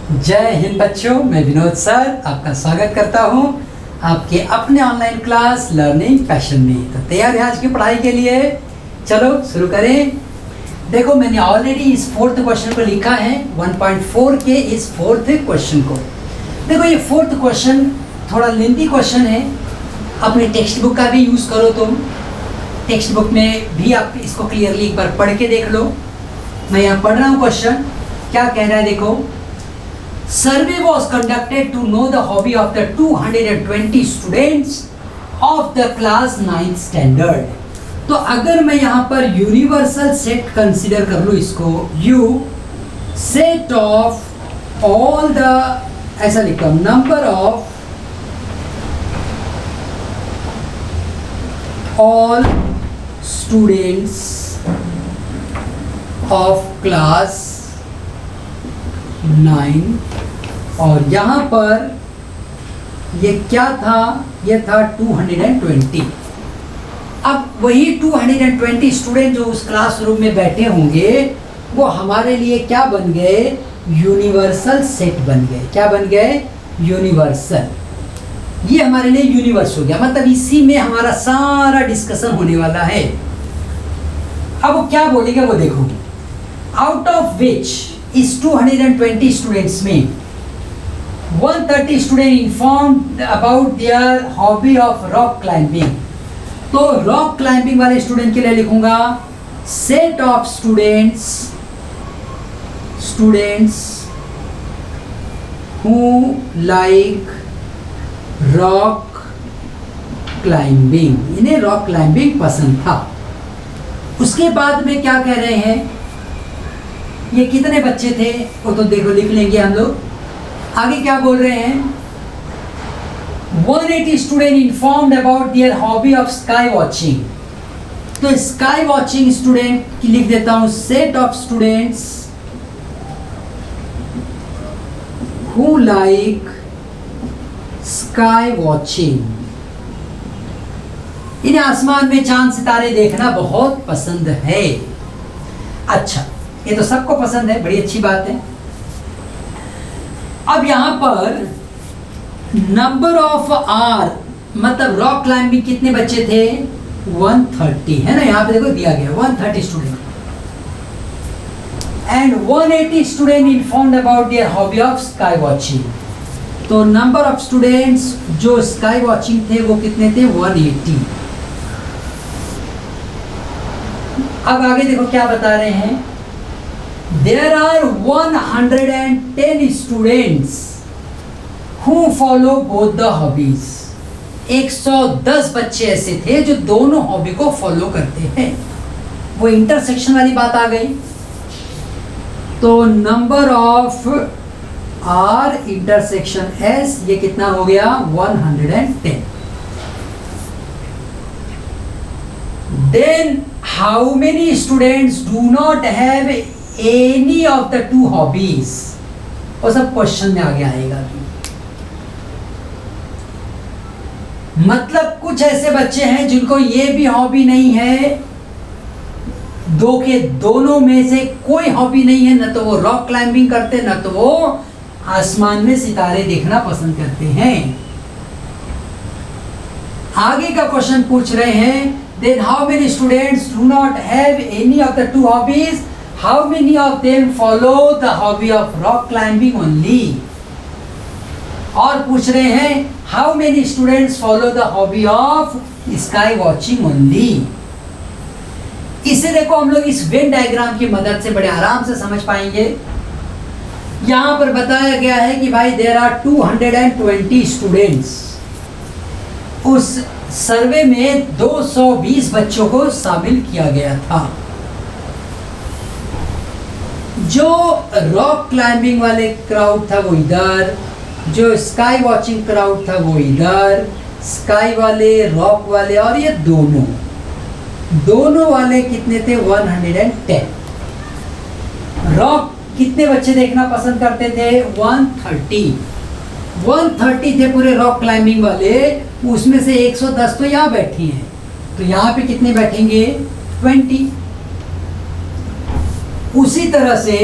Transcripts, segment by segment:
जय हिंद बच्चों, मैं विनोद सर आपका स्वागत करता हूं आपके अपने ऑनलाइन क्लास लर्निंग पैशन में। तो तैयार है आज की पढ़ाई के लिए? चलो शुरू करें। देखो, मैंने ऑलरेडी इस फोर्थ क्वेश्चन को लिखा है 1.4 के इस फोर्थ क्वेश्चन को। देखो, ये फोर्थ क्वेश्चन थोड़ा लेंथी क्वेश्चन है। अपने टेक्स्ट बुक का भी यूज़ करो तुम। टेक्स्ट बुक में भी आप इसको क्लियरली एक बार पढ़ के देख लो। मैं यहाँ पढ़ रहा हूँ क्वेश्चन, क्या कह रहा है देखो। Survey was conducted to know the hobby of the 220 students of the class 9th standard। तो अगर मैं यहाँ पर यूनिवर्सल सेट कंसिडर कर लूँ इसको, you set of all the, ऐसा लिखता हूँ, number of all students of class 9, और यहाँ पर ये क्या था, ये था 220। अब वही 220 स्टूडेंट जो उस क्लासरूम में बैठे होंगे वो हमारे लिए क्या बन गए? यूनिवर्सल सेट बन गए। क्या बन गए? यूनिवर्सल। ये हमारे लिए यूनिवर्स हो गया, मतलब इसी में हमारा सारा डिस्कशन होने वाला है। अब वो क्या बोलेगा वो देखो। आउट ऑफ विच इस 220 स्टूडेंट्स में 130 student informed about their hobby of rock climbing. तो रॉक क्लाइंबिंग वाले स्टूडेंट के लिए लिखूंगा set of students who like rock climbing. इन्हें रॉक क्लाइंबिंग पसंद था। उसके बाद में क्या कह रहे हैं, ये कितने बच्चे थे वो तो देखो लिख लेंगे हम लोग। आगे क्या बोल रहे हैं, 180 student informed about their hobby of sky watching. तो स्काई वॉचिंग स्टूडेंट की लिख देता हूं set of students who like sky watching. इन्हें आसमान में चांद सितारे देखना बहुत पसंद है। अच्छा, ये तो सबको पसंद है, बड़ी अच्छी बात है। अब यहां पर नंबर ऑफ आर, मतलब रॉक क्लाइंबिंग कितने बच्चे थे? 130 है ना, यहां पे देखो दिया गया 130 student and 180 student informed about their hobby of sky watching. तो नंबर ऑफ स्टूडेंट्स जो स्काई वॉचिंग थे वो कितने थे? 180। अब आगे देखो क्या बता रहे हैं, There are 110 students who follow both the hobbies। 110 बच्चे ऐसे थे जो दोनों हॉबी को फॉलो करते हैं। वो इंटरसेक्शन वाली बात आ गई। तो number of R intersection S, ये कितना हो गया? 110। Then how many students do not have any of the two hobbies? और सब क्वेश्चन में आगे आएगा। मतलब कुछ ऐसे बच्चे हैं जिनको ये भी हॉबी नहीं है, दो के दोनों में से कोई हॉबी नहीं है, न तो वो रॉक क्लाइंबिंग करते न तो वो आसमान में सितारे देखना पसंद करते हैं। आगे का क्वेश्चन पूछ रहे हैं, then how many students do not have any of the two hobbies, how many of them follow the hobby of rock climbing only। और पूछ रहे हैं how many students follow the hobby of sky watching only। इसे देखो हम लोग इस Venn diagram की मदद से बड़े आराम से समझ पाएंगे। यहां पर बताया गया है कि भाई देयर आर 220 स्टूडेंट्स। उस सर्वे में 220 बच्चों को शामिल किया गया था। जो रॉक क्लाइंबिंग वाले क्राउड था वो इधर, जो स्काई वॉचिंग क्राउड था वो इधर, स्काई वाले, रॉक वाले, और ये दोनों वाले कितने थे? 110। रॉक कितने बच्चे देखना पसंद करते थे? 130 थे पूरे रॉक क्लाइंबिंग वाले। उसमें से 110 तो यहाँ बैठी हैं, तो यहाँ पे कितने बैठेंगे? 20। उसी तरह से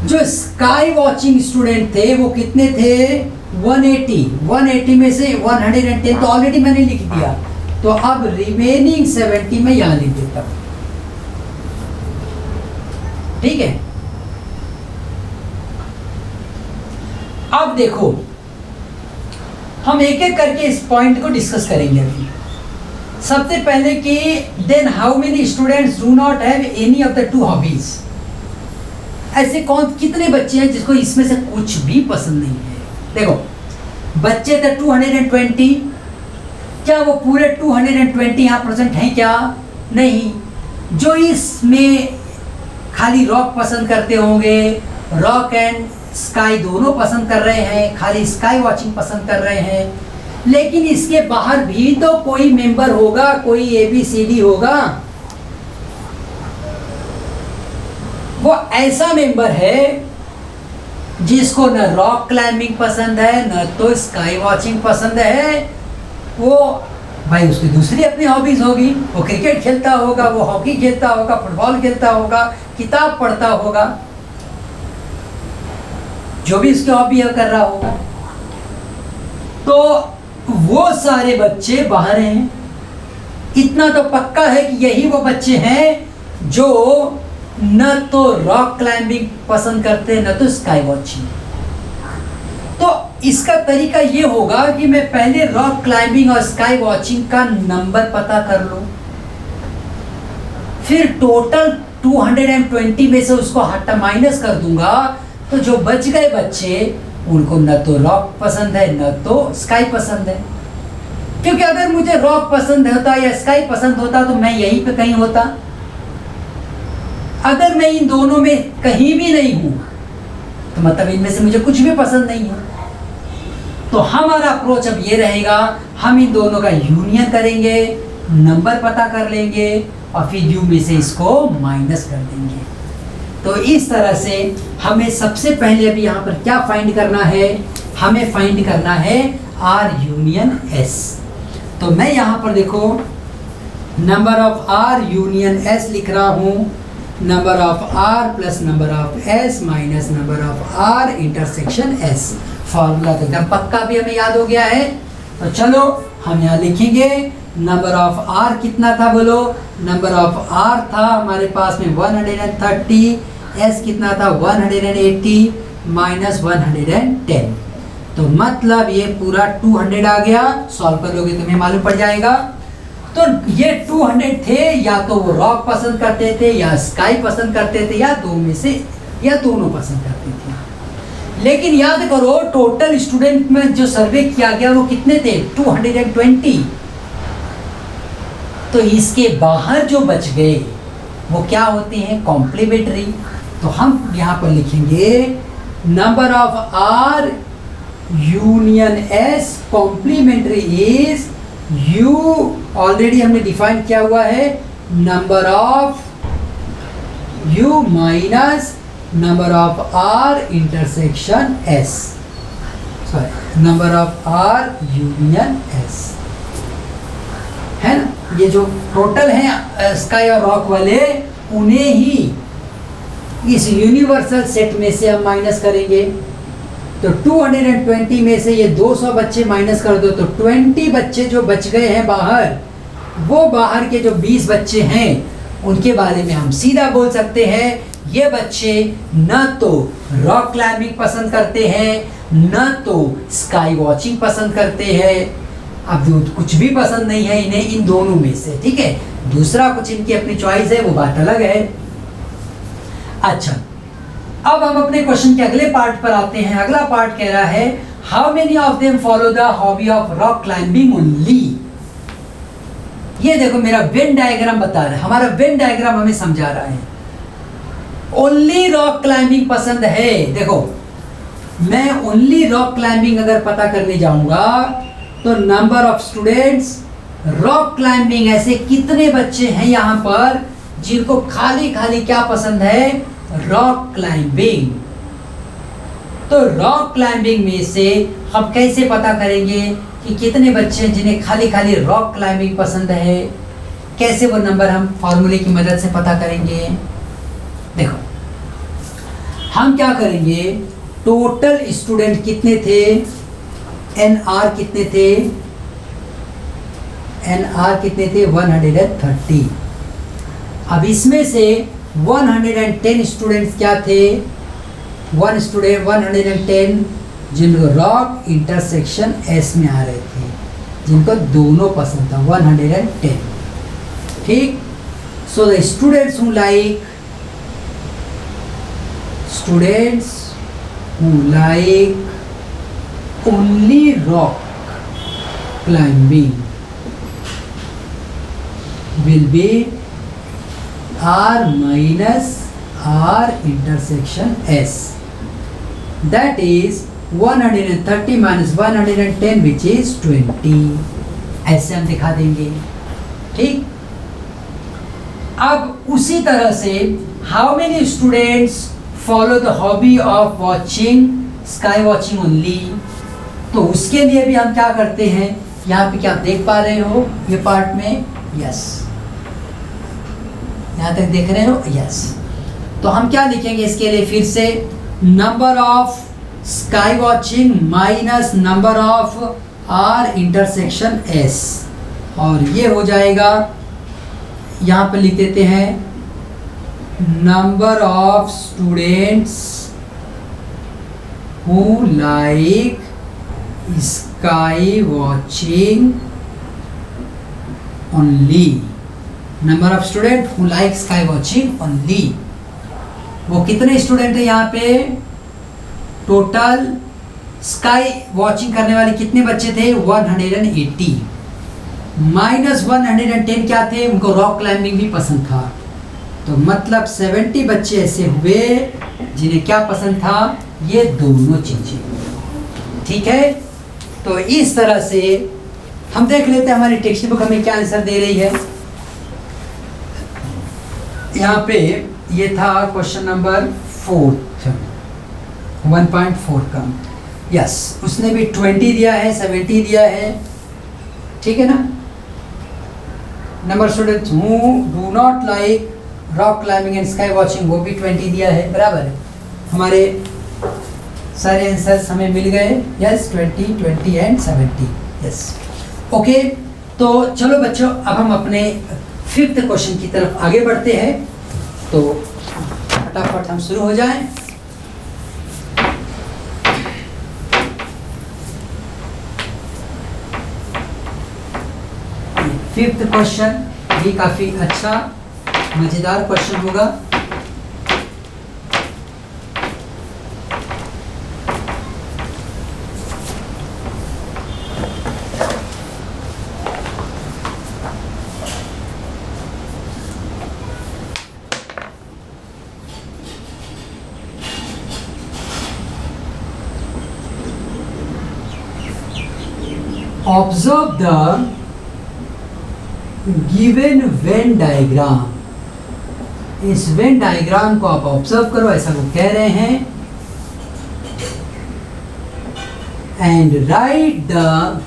जो स्काई वॉचिंग स्टूडेंट थे वो कितने थे? 180 में से 110 तो ऑलरेडी मैंने लिख दिया, तो अब रिमेनिंग 70 मैं यहां लिख देता हूं। ठीक है, अब देखो हम एक एक करके इस पॉइंट को डिस्कस करेंगे अभी। सबसे पहले कि then how many students do not have any of the two hobbies. ऐसे कौन कितने बच्चे हैं जिसको इसमें से कुछ भी पसंद नहीं है? देखो बच्चे थे 220, क्या वो पूरे 220 यहाँ प्रेजेंट हैं क्या? नहीं। जो इसमें खाली रॉक पसंद करते होंगे, रॉक एंड स्काई दोनों पसंद कर रहे हैं, खाली स्काई वॉचिंग पसंद कर रहे हैं, लेकिन इसके बाहर भी तो कोई मेंबर होगा, कोई ABCD होगा। वो ऐसा मेंबर है जिसको न रॉक क्लाइंबिंग पसंद है, न तो स्काई वॉचिंग पसंद है। वो भाई उसकी दूसरी अपनी हॉबीज होगी, वो क्रिकेट खेलता होगा, वो हॉकी खेलता होगा, फुटबॉल खेलता होगा, किताब पढ़ता होगा, जो भी उसकी हॉबी है कर रहा होगा। तो वो सारे बच्चे बाहर हैं। इतना तो पक्का है कि यही वो बच्चे हैं जो न तो रॉक क्लाइंबिंग पसंद करते, न तो स्काई वॉचिंग। तो इसका तरीका ये होगा कि मैं पहले रॉक क्लाइंबिंग और स्काई वॉचिंग का नंबर पता कर लूं, फिर टोटल 220 में से उसको हटा माइनस कर दूंगा, तो जो बच गए बच्चे उनको न तो रॉक पसंद है न तो स्काई पसंद है। क्योंकि अगर मुझे रॉक पसंद होता या स्काई पसंद होता तो मैं यहीं पे कहीं होता। अगर मैं इन दोनों में कहीं भी नहीं हूं तो मतलब इनमें से मुझे कुछ भी पसंद नहीं है। तो हमारा अप्रोच अब ये रहेगा, हम इन दोनों का यूनियन करेंगे, नंबर पता कर लेंगे और फिर यू में से इसको माइनस कर देंगे। तो इस तरह से हमें सबसे पहले अभी यहाँ पर क्या फाइंड करना है? हमें फाइंड करना है R यूनियन S। तो मैं यहाँ पर देखो number of R union S लिख रहा हूँ, number of R plus number of S minus number of R intersection S। Formula तो एकदम पक्का भी हमें याद हो गया है। तो चलो हम यहाँ लिखेंगे नंबर ऑफ R कितना था बोलो? नंबर ऑफ R था हमारे पास में 130, S कितना था 180 माइनस 110। तो मतलब ये पूरा 200 आ गया। सॉल्व करोगे तुम्हें मालूम पड़ जाएगा। तो ये 200 थे, या तो वो रॉक पसंद करते थे या स्काई पसंद करते थे या दो में से या दोनों पसंद करते थे। लेकिन याद करो टोटल स्टूडेंट में जो सर्वे किया गया वो कितने थे? 220। तो इसके बाहर जो बच गए वो क्या होते हैं? कॉम्प्लीमेंट्री। तो हम यहाँ पर लिखेंगे number of R union S complementary is U, already हमने डिफाइन किया हुआ है, number of U minus number of R intersection S, sorry number of R union S है ना। ये जो टोटल हैं स्काई और रॉक वाले, उन्हें ही इस यूनिवर्सल सेट में से हम माइनस करेंगे। तो 220 में से ये 200 बच्चे माइनस कर दो तो 20 बच्चे जो बच गए हैं बाहर, वो बाहर के जो 20 बच्चे हैं उनके बारे में हम सीधा बोल सकते हैं ये बच्चे न तो रॉक क्लाइंबिंग पसंद करते हैं न तो स्काई वॉचिंग पसंद करते हैं। अब कुछ भी पसंद नहीं है इन्हें इन दोनों में से, ठीक है। दूसरा कुछ इनकी अपनी चॉइस है, वो बात अलग है। अच्छा, अब हम अपने क्वेश्चन के अगले पार्ट पर आते हैं। अगला पार्ट कह रहा है how many of them follow the hobby of rock climbing only. ये देखो मेरा वेन डायग्राम बता रहा है, हमारा वेन डायग्राम हमें समझा रहा है ओनली रॉक क्लाइंबिंग पसंद है। देखो मैं ओनली रॉक क्लाइंबिंग अगर पता करने जाऊंगा तो number of students rock climbing, ऐसे कितने बच्चे हैं यहाँ पर जिनको खाली खाली क्या पसंद है? Rock climbing. तो रॉक क्लाइंबिंग में से हम कैसे पता करेंगे कि कितने बच्चे हैं जिन्हें खाली खाली रॉक क्लाइंबिंग पसंद है? कैसे वो नंबर हम फॉर्मूले की मदद से पता करेंगे? देखो हम क्या करेंगे, टोटल स्टूडेंट कितने थे, NR कितने थे, NR कितने थे 130। अब इसमें से 110 स्टूडेंट्स क्या थे, 110 जिनको रॉक इंटरसेक्शन S में आ रहे थे, जिनको दोनों पसंद था, 110। ठीक, so the students who like only rock climbing will be R minus R intersection S. That is 130 minus 110 which is 20. ऐसे हम दिखा देंगे। ठीक, अब उसी तरह से how many students follow the hobby of watching sky watching only, तो उसके लिए भी हम क्या करते हैं, यहाँ पे क्या आप देख पा रहे हो ये पार्ट में, यस, यहाँ तक देख रहे हो, यस। तो हम क्या लिखेंगे इसके लिए, फिर से number of sky watching minus number of R intersection S, और ये हो जाएगा, यहाँ पे लिख देते हैं number of students who like sky watching only, number of student who like sky watching only. वो कितने स्टूडेंट है यहाँ पे, टोटल स्काई वॉचिंग करने वाले कितने बच्चे थे, 180 माइनस 110 क्या थे, उनको रॉक क्लाइंबिंग भी पसंद था, तो मतलब 70 बच्चे ऐसे हुए जिन्हें क्या पसंद था, ये दोनों चीजें। ठीक है, तो इस तरह से हम देख लेते हैं हमारी टेक्स्ट बुक हमें क्या आंसर दे रही है। यहाँ पे ये था क्वेश्चन नंबर 4, 1.4 का, यस, उसने भी 20 दिया है, 70 दिया है, ठीक है ना। Number students who do not like rock climbing and sky watching, वो भी 20 दिया है, बराबर है। हमारे सारे आंसर्स हमें मिल गए, यस, 20, 20 एंड 70, यस, ओके। तो चलो बच्चों, अब हम अपने 5th क्वेश्चन की तरफ आगे बढ़ते हैं, तो फटाफट हम शुरू हो जाएं। फिफ्थ क्वेश्चन भी काफी अच्छा मजेदार क्वेश्चन होगा। Observe the given Venn diagram। इस वेन डायग्राम को आप ऑब्जर्व करो, ऐसा वो कह रहे हैं, and right the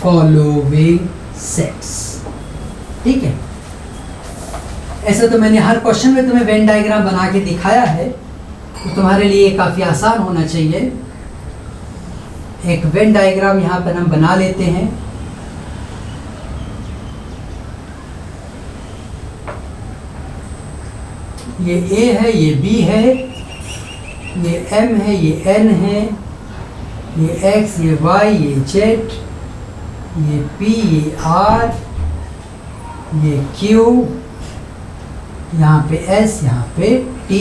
following sets. ठीक है, ऐसा तो मैंने हर क्वेश्चन में तुम्हें वेन डायग्राम बना के दिखाया है, तो तुम्हारे लिए काफी आसान होना चाहिए। एक वेन डायग्राम यहाँ पर हम बना लेते हैं। ये A है, ये B है, ये M है, ये N है, ये X, ये Y, ये Z, ये P, ये R, ये Q, यहाँ पे S, यहाँ पे T,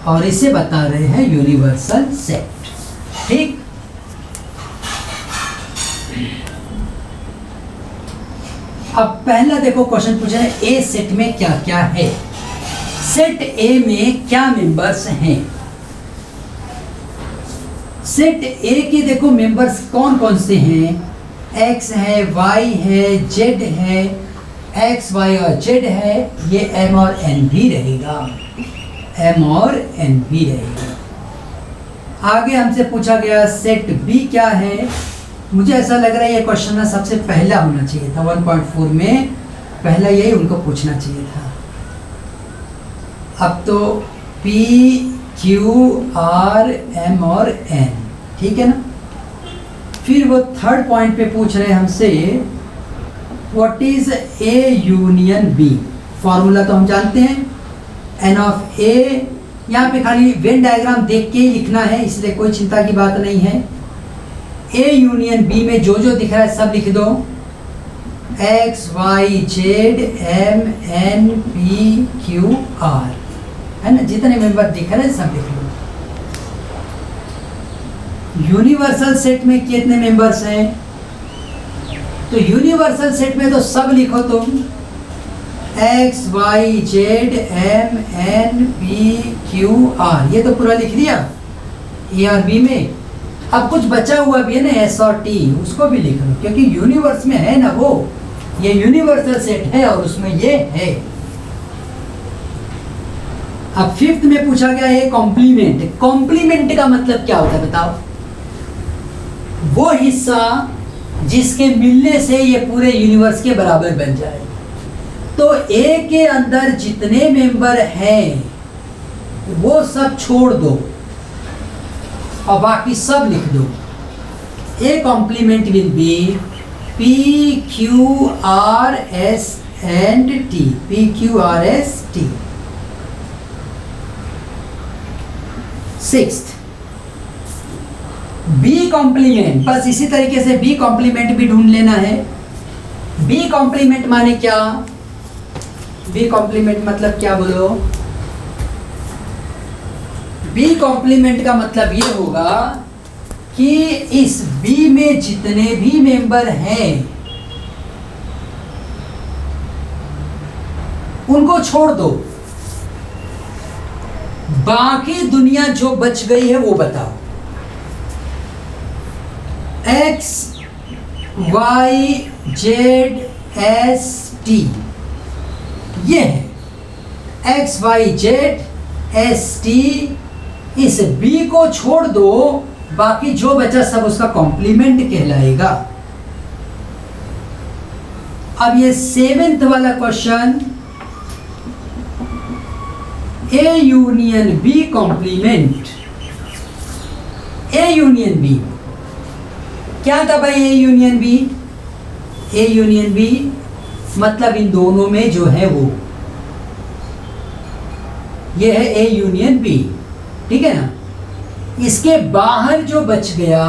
और इसे बता रहे हैं यूनिवर्सल सेट। ठीक, अब पहला देखो क्वेश्चन पूछा है ए सेट में क्या क्या है। सेट ए में क्या मेंबर्स हैं? सेट ए के देखो मेंबर्स कौन कौन से हैं? एक्स है, वाई है, जेड है, एक्स वाई और जेड है, ये एम और एन भी रहेगा, एम और एन भी रहेगा। आगे हमसे पूछा गया सेट बी क्या है। मुझे ऐसा लग रहा है ये क्वेश्चन ना सबसे पहला होना चाहिए था, 1.4 में पहला यही उनको पूछना चाहिए था। अब तो P Q R M और N, ठीक है ना। फिर वो थर्ड पॉइंट पे पूछ रहे हैं हमसे what is A union B। Formula तो हम जानते हैं, N ऑफ A। यहाँ पे खाली वेन डायग्राम देख के ही लिखना है, इसलिए कोई चिंता की बात नहीं है। A यूनियन B में जो जो दिख रहा है सब लिख दो, X Y Z M N P Q R, है ना। जितने मेंबर दिख रहे हैं सब लिख लो। यूनिवर्सल सेट में कितने मेंबर्स हैं? तो यूनिवर्सल सेट में तो सब लिखो तुम, X Y Z M N P Q R, ये तो पूरा लिख दिया A और B में। अब कुछ बचा हुआ भी है ना S और T, उसको भी लिख लो, क्योंकि यूनिवर्स में है ना वो, ये यूनिवर्सल सेट है और उसमें ये है। अब फिफ्थ में पूछा गया है कॉम्प्लीमेंट। कॉम्प्लीमेंट का मतलब क्या होता है बताओ? वो हिस्सा जिसके मिलने से ये पूरे यूनिवर्स के बराबर बन जाए। तो ए के अंदर जितने मेंबर हैं वो सब छोड़ दो और बाकी सब लिख दो। A complement will be P Q R S and T, P Q R S T। Sixth B complement, बस इसी तरीके से बी कॉम्प्लीमेंट भी ढूंढ लेना है। बी कॉम्प्लीमेंट माने क्या? बी कॉम्प्लीमेंट मतलब क्या बोलो? बी कॉम्प्लीमेंट का मतलब ये होगा कि इस बी में जितने भी मेंबर हैं उनको छोड़ दो, बाकी दुनिया जो बच गई है वो बताओ। X Y Z S T ये है X Y Z S T। इस B को छोड़ दो, बाकी जो बचा सब उसका कॉम्प्लीमेंट कहलाएगा। अब ये सेवेंथ वाला question, A union B complement. A union B क्या था भाई? A union B, A union B मतलब इन दोनों में जो है वो, ये है A यूनियन B, ठीक है ना। इसके बाहर जो बच गया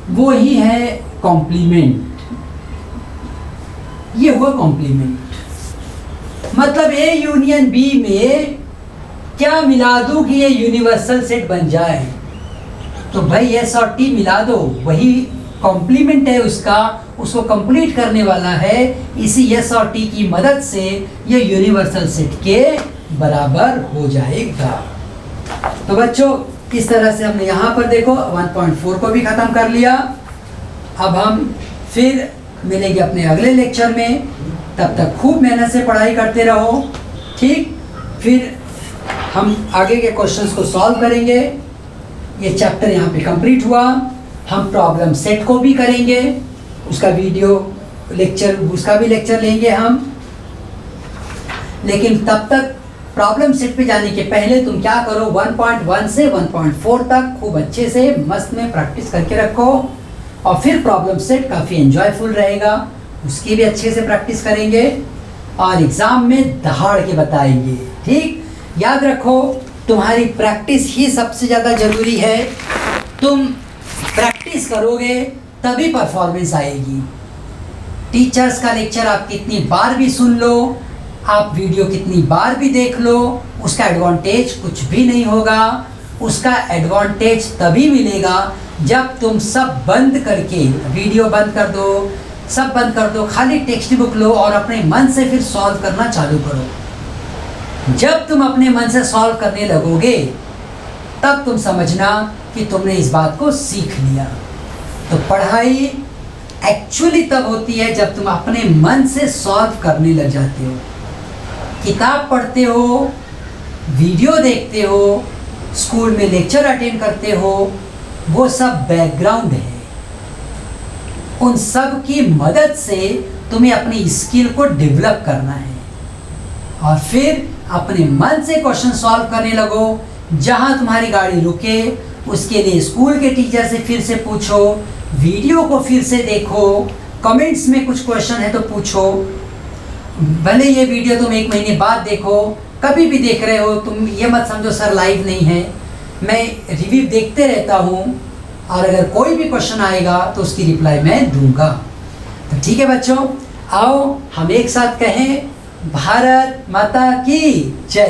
वो ही है कॉम्प्लीमेंट, ये हुआ कॉम्प्लीमेंट। मतलब A यूनियन B में क्या मिला दूं कि ये यूनिवर्सल सेट बन जाए? तो भाई S और T मिला दो, वही कॉम्प्लीमेंट है उसका, उसको कंप्लीट करने वाला है। इसी S और T की मदद से ये यूनिवर्सल सेट के बराबर हो जाएगा। तो बच्चों इस तरह से हमने यहाँ पर देखो 1.4 को भी ख़त्म कर लिया। अब हम फिर मिलेंगे अपने अगले लेक्चर में, तब तक खूब मेहनत से पढ़ाई करते रहो, ठीक। फिर हम आगे के क्वेश्चंस को सॉल्व करेंगे। ये चैप्टर यहाँ पे कंप्लीट हुआ। हम प्रॉब्लम सेट को भी करेंगे, उसका वीडियो लेक्चर, उसका भी लेक्चर लेंगे हम। लेकिन तब तक प्रॉब्लम सेट पे जाने के पहले तुम क्या करो, 1.1 से 1.4 तक खूब अच्छे से मस्त में प्रैक्टिस करके रखो। और फिर प्रॉब्लम सेट काफ़ी एंजॉयफुल रहेगा, उसकी भी अच्छे से प्रैक्टिस करेंगे और एग्ज़ाम में दहाड़ के बताएंगे, ठीक। याद रखो तुम्हारी प्रैक्टिस ही सबसे ज़्यादा ज़रूरी है। तुम प्रैक्टिस करोगे तभी परफॉर्मेंस आएगी। टीचर्स का लेक्चर आप कितनी बार भी सुन लो, आप वीडियो कितनी बार भी देख लो, उसका एडवांटेज कुछ भी नहीं होगा। उसका एडवांटेज तभी मिलेगा जब तुम सब बंद करके, वीडियो बंद कर दो, सब बंद कर दो, खाली टेक्स्ट बुक लो और अपने मन से फिर सॉल्व करना चालू करो। जब तुम अपने मन से सॉल्व करने लगोगे तब तुम समझना कि तुमने इस बात को सीख लिया। तो पढ़ाई एक्चुअली तब होती है जब तुम अपने मन से सॉल्व करने लग जाते हो। किताब पढ़ते हो, वीडियो देखते हो, स्कूल में लेक्चर अटेंड करते हो, वो सब बैकग्राउंड है। उन सब की मदद से तुम्हें अपनी स्किल को डेवलप करना है और फिर अपने मन से क्वेश्चन सॉल्व करने लगो। जहाँ तुम्हारी गाड़ी रुके उसके लिए स्कूल के टीचर से फिर से पूछो, वीडियो को फिर से देखो, कमेंट्स में कुछ क्वेश्चन है तो पूछो। भले ये वीडियो तुम 1 महीने बाद देखो, कभी भी देख रहे हो, तुम ये मत समझो सर लाइव नहीं है, मैं रिव्यू देखते रहता हूँ और अगर कोई भी क्वेश्चन आएगा तो उसकी रिप्लाई मैं दूंगा। तो ठीक है बच्चों, आओ हम एक साथ कहें भारत माता की जय।